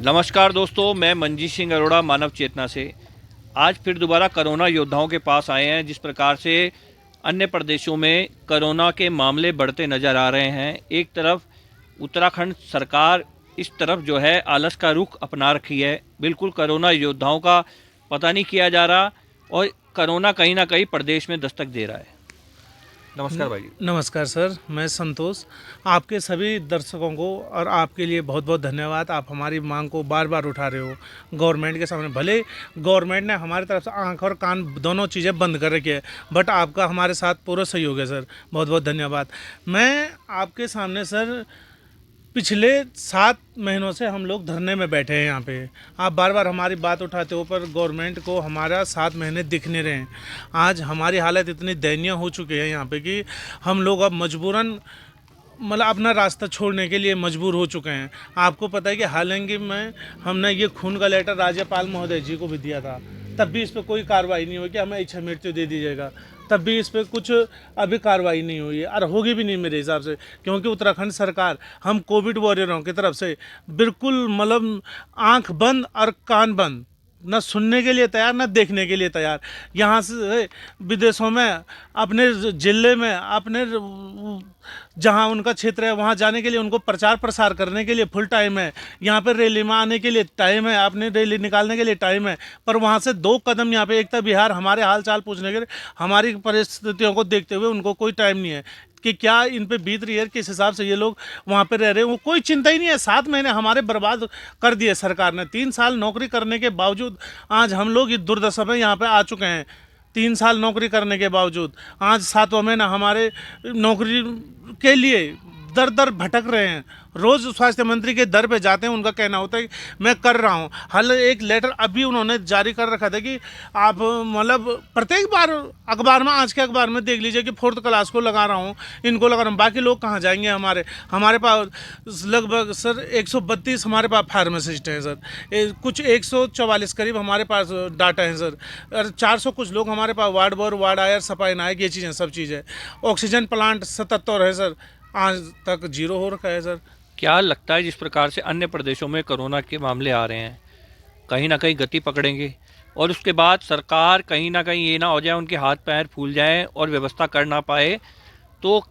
नमस्कार दोस्तों, मैं मंजीत सिंह अरोड़ा मानव चेतना से आज फिर दोबारा कोरोना योद्धाओं के पास आए हैं। जिस प्रकार से अन्य प्रदेशों में कोरोना के मामले बढ़ते नज़र आ रहे हैं, एक तरफ उत्तराखंड सरकार इस तरफ जो है आलस का रुख अपना रखी है। बिल्कुल कोरोना योद्धाओं का पता नहीं किया जा रहा और कोरोना कहीं ना कहीं प्रदेश में दस्तक दे रहा है। नमस्कार भाई जी। नमस्कार सर, मैं संतोष। आपके सभी दर्शकों को और आपके लिए बहुत बहुत धन्यवाद। आप हमारी मांग को बार बार उठा रहे हो गवर्नमेंट के सामने। भले गवर्नमेंट ने हमारी तरफ से आंख और कान दोनों चीज़ें बंद कर रखी है, बट आपका हमारे साथ पूरा सहयोग है सर। बहुत बहुत धन्यवाद। मैं आपके सामने सर पिछले 7 महीनों से हम लोग धरने में बैठे हैं यहाँ पे। आप बार बार हमारी बात उठाते हो, पर गवर्नमेंट को हमारा 7 महीने दिख नहीं रहे हैं। आज हमारी हालत इतनी दयनीय हो चुकी है यहाँ पे कि हम लोग अब मजबूरन मतलब अपना रास्ता छोड़ने के लिए मजबूर हो चुके हैं। आपको पता है कि हालांकि हमने ये खून का लेटर राज्यपाल महोदय जी को भी दिया था, तब भी इस पर कोई कार्रवाई नहीं हुई कि हमें इच्छा मृत्यु दे दीजिएगा। तब भी इस पर कुछ अभी कार्रवाई नहीं हुई है और होगी भी नहीं मेरे हिसाब से, क्योंकि उत्तराखंड सरकार हम कोविड वॉरियरों की तरफ से बिल्कुल मतलब आंख बंद और कान बंद, न सुनने के लिए तैयार न देखने के लिए तैयार। यहाँ से विदेशों में, अपने ज़िले में, अपने जहाँ उनका क्षेत्र है वहाँ जाने के लिए उनको प्रचार प्रसार करने के लिए फुल टाइम है। यहाँ पर रैली में आने के लिए टाइम है, अपनी रैली निकालने के लिए टाइम है, पर वहाँ से 2 कदम यहाँ पे एकता बिहार हमारे हाल चाल पूछने के लिए, हमारी परिस्थितियों को देखते हुए उनको कोई टाइम नहीं है कि क्या इन पे बीत रही है, किस हिसाब से ये लोग वहाँ पे रह रहे हैं, वो कोई चिंता ही नहीं है। 7 महीने हमारे बर्बाद कर दिए सरकार ने। 3 साल नौकरी करने के बावजूद आज हम लोग इस दुर्दशा में यहाँ पे आ चुके हैं। 3 साल नौकरी करने के बावजूद आज 7वां महीना हमारे नौकरी के लिए दर दर भटक रहे हैं। रोज़ स्वास्थ्य मंत्री के दर पे जाते हैं, उनका कहना होता है कि मैं कर रहा हूँ। हाल एक लेटर अभी उन्होंने जारी कर रखा था कि आप मतलब प्रत्येक बार अखबार में, आज के अखबार में देख लीजिए कि 4th क्लास को लगा रहा हूँ, इनको लगा रहा हूँ। बाकी लोग कहाँ जाएंगे? हमारे पास लगभग सर 132 हमारे पास फार्मासिस्ट हैं सर, कुछ 144 करीब हमारे पास डाटा है सर, और 400 कुछ लोग हमारे पास वार्ड बॉय, वार्ड आयर, सफाई नायक, ये चीज़ें सब चीज़ें। ऑक्सीजन प्लांट 77 है सर, आज तक 0 हो रखा है सर। क्या लगता है जिस प्रकार से अन्य प्रदेशों में कोरोना के मामले आ रहे हैं, कहीं ना कहीं गति पकड़ेंगे और उसके बाद सरकार कहीं ना कहीं ये ना हो जाए उनके हाथ पैर फूल जाएं और व्यवस्था कर ना पाए, तो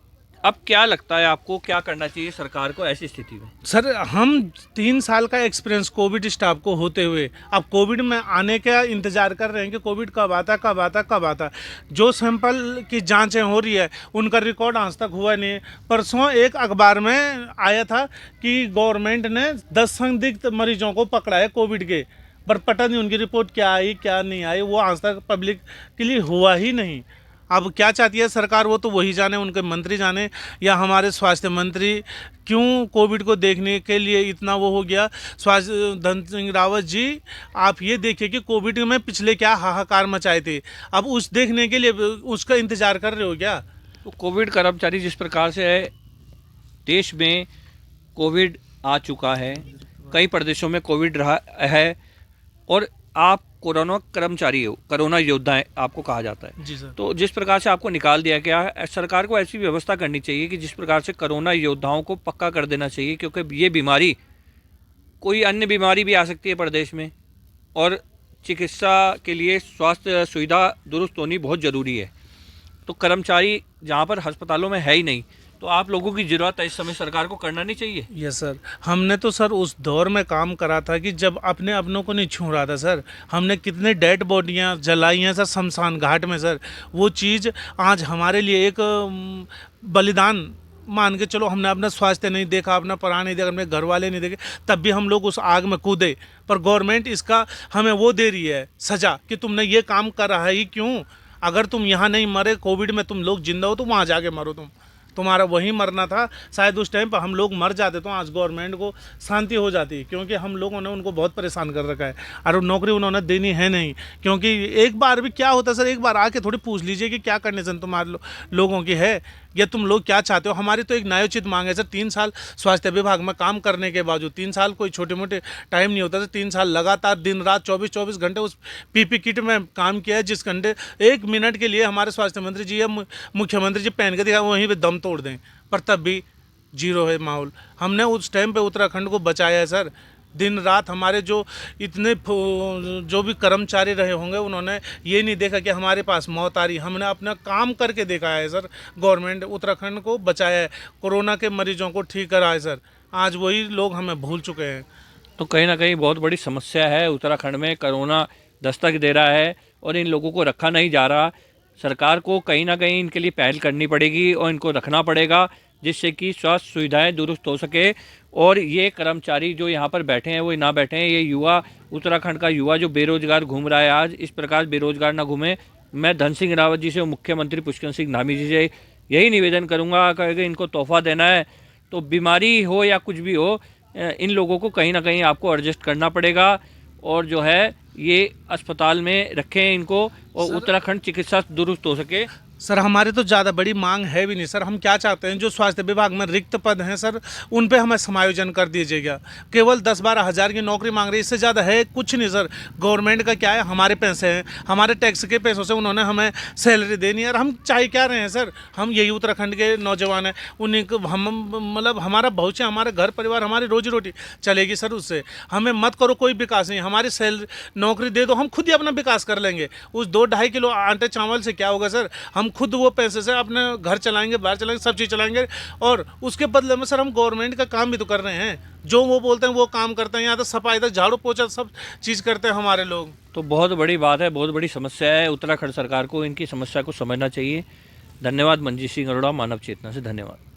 अब क्या लगता है आपको क्या करना चाहिए सरकार को ऐसी स्थिति में? सर हम 3 साल का एक्सपीरियंस कोविड स्टाफ को होते हुए अब कोविड में आने का इंतज़ार कर रहे हैं कि कोविड कब आता कब आता कब आता। जो सैंपल की जांचें हो रही है उनका रिकॉर्ड आज तक हुआ नहीं। परसों एक अखबार में आया था कि गवर्नमेंट ने 10 संदिग्ध मरीजों को पकड़ा है कोविड के, पर पता नहीं उनकी रिपोर्ट क्या आई क्या नहीं आई, वो आज तक पब्लिक के लिए हुआ ही नहीं। अब क्या चाहती है सरकार वो तो वही जाने, उनके मंत्री जाने, या हमारे स्वास्थ्य मंत्री क्यों कोविड को देखने के लिए इतना वो हो गया। स्वास्थ्य धन सिंह रावत जी, आप ये देखिए कि कोविड में पिछले क्या हाहाकार मचाए थे, अब उस देखने के लिए उसका इंतजार कर रहे हो क्या? तो कोविड कर्मचारी जिस प्रकार से है, देश में कोविड आ चुका है, कई प्रदेशों में कोविड रहा है और आप कोरोना कर्मचारी हो, कोरोना योद्धा है आपको कहा जाता है। जी सर। तो जिस प्रकार से आपको निकाल दिया गया है, सरकार को ऐसी व्यवस्था करनी चाहिए कि जिस प्रकार से कोरोना योद्धाओं को पक्का कर देना चाहिए, क्योंकि ये बीमारी कोई अन्य बीमारी भी आ सकती है प्रदेश में और चिकित्सा के लिए स्वास्थ्य सुविधा दुरुस्त होनी बहुत ज़रूरी है। तो कर्मचारी जहाँ पर अस्पतालों में है ही नहीं, तो आप लोगों की ज़रूरत है, इस समय सरकार को करना नहीं चाहिए? यस सर, हमने तो सर उस दौर में काम करा था कि जब अपने अपनों को नहीं छू रहा था सर। हमने कितने डेड बॉडियाँ जलाई हैं सर शमशान घाट में सर। वो चीज़ आज हमारे लिए एक बलिदान मान के चलो। हमने अपना स्वास्थ्य नहीं देखा, अपना प्राण नहीं देखा, अपने घर वाले नहीं देखे, तब भी हम लोग उस आग में कूदे। पर गवर्नमेंट इसका हमें वो दे रही है सज़ा कि तुमने ये काम करा है ही क्यों? अगर तुम यहाँ नहीं मरे कोविड में, तुम लोग जिंदा हो तो वहाँ जाके मरो, तुम्हारा वहीं मरना था। शायद उस टाइम पर हम लोग मर जाते तो आज गवर्नमेंट को शांति हो जाती, क्योंकि हम लोगों ने उनको बहुत परेशान कर रखा है और नौकरी उन्होंने देनी है नहीं। क्योंकि एक बार भी क्या होता है सर, एक बार आके थोड़ी पूछ लीजिए कि क्या कंडीशन तुम्हारे लोगों की है, या तुम लोग क्या चाहते हो। हमारी तो एक न्यायोचित मांग है सर। 3 साल स्वास्थ्य विभाग में काम करने के बावजूद, 3 साल कोई छोटे मोटे टाइम नहीं होता सर। 3 साल लगातार दिन रात 24-24 घंटे उस पीपी किट में काम किया है, जिस घंटे 1 मिनट के लिए हमारे स्वास्थ्य मंत्री जी या मुख्यमंत्री जी पहन के दिखा वहीं पर दम तोड़ दें, पर तब भी 0 है माहौल। हमने उस टाइम पे उत्तराखंड को बचाया है सर। दिन रात हमारे जो इतने जो भी कर्मचारी रहे होंगे उन्होंने ये नहीं देखा कि हमारे पास मौत आ रही। हमने अपना काम करके देखा है सर। गवर्नमेंट उत्तराखंड को बचाया है, कोरोना के मरीजों को ठीक करा है सर। आज वही लोग हमें भूल चुके हैं। तो कहीं ना कहीं बहुत बड़ी समस्या है उत्तराखंड में, कोरोना दस्तक दे रहा है और इन लोगों को रखा नहीं जा रहा। सरकार को कहीं ना कहीं इनके लिए पहल करनी पड़ेगी और इनको रखना पड़ेगा, जिससे कि स्वास्थ्य सुविधाएं दुरुस्त हो सके और ये कर्मचारी जो यहाँ पर बैठे हैं वो ना बैठे हैं। ये युवा, उत्तराखंड का युवा जो बेरोजगार घूम रहा है आज, इस प्रकार बेरोजगार ना घूमे। मैं धन सिंह रावत जी से और मुख्यमंत्री पुष्कर सिंह धामी जी से यही निवेदन करूँगा कि अगर इनको तोहफा देना है तो बीमारी हो या कुछ भी हो, इन लोगों को कहीं ना कहीं आपको एडजस्ट करना पड़ेगा और जो है ये अस्पताल में रखें इनको और उत्तराखंड चिकित्सा दुरुस्त हो सके। सर हमारे तो ज़्यादा बड़ी मांग है भी नहीं सर। हम क्या चाहते हैं, जो स्वास्थ्य विभाग में रिक्त पद हैं सर, उन पे हमें समायोजन कर दीजिएगा। केवल 10-12 हज़ार की नौकरी मांग रही है, इससे ज़्यादा है कुछ नहीं सर। गवर्नमेंट का क्या है, हमारे पैसे हैं, हमारे टैक्स के पैसों से उन्होंने हमें सैलरी देनी है और हम चाह क्या रहे हैं सर। हम यही उत्तराखंड के नौजवान हैं, उन्हीं को हम मतलब हमारा भविष्य, हमारे घर परिवार, हमारी रोजी रोटी चलेगी सर उससे। हमें मत करो कोई विकास नहीं, हमारी सैलरी नौकरी दे दो, हम खुद ही अपना विकास कर लेंगे। उस 2-2.5 किलो आटे चावल से क्या होगा सर। हम खुद वो पैसे से अपने घर चलाएंगे, बाहर चलाएंगे, सब चीज़ चलाएंगे और उसके बदले में सर हम गवर्नमेंट का काम भी तो कर रहे हैं। जो वो बोलते हैं वो काम करते हैं। यहाँ तो सफाई तक, झाड़ू पोछा सब चीज़ करते हैं हमारे लोग। तो बहुत बड़ी बात है, बहुत बड़ी समस्या है। उत्तराखंड सरकार को इनकी समस्या को समझना चाहिए। धन्यवाद। मंजीत सिंह अरोड़ा, मानव चेतना से धन्यवाद।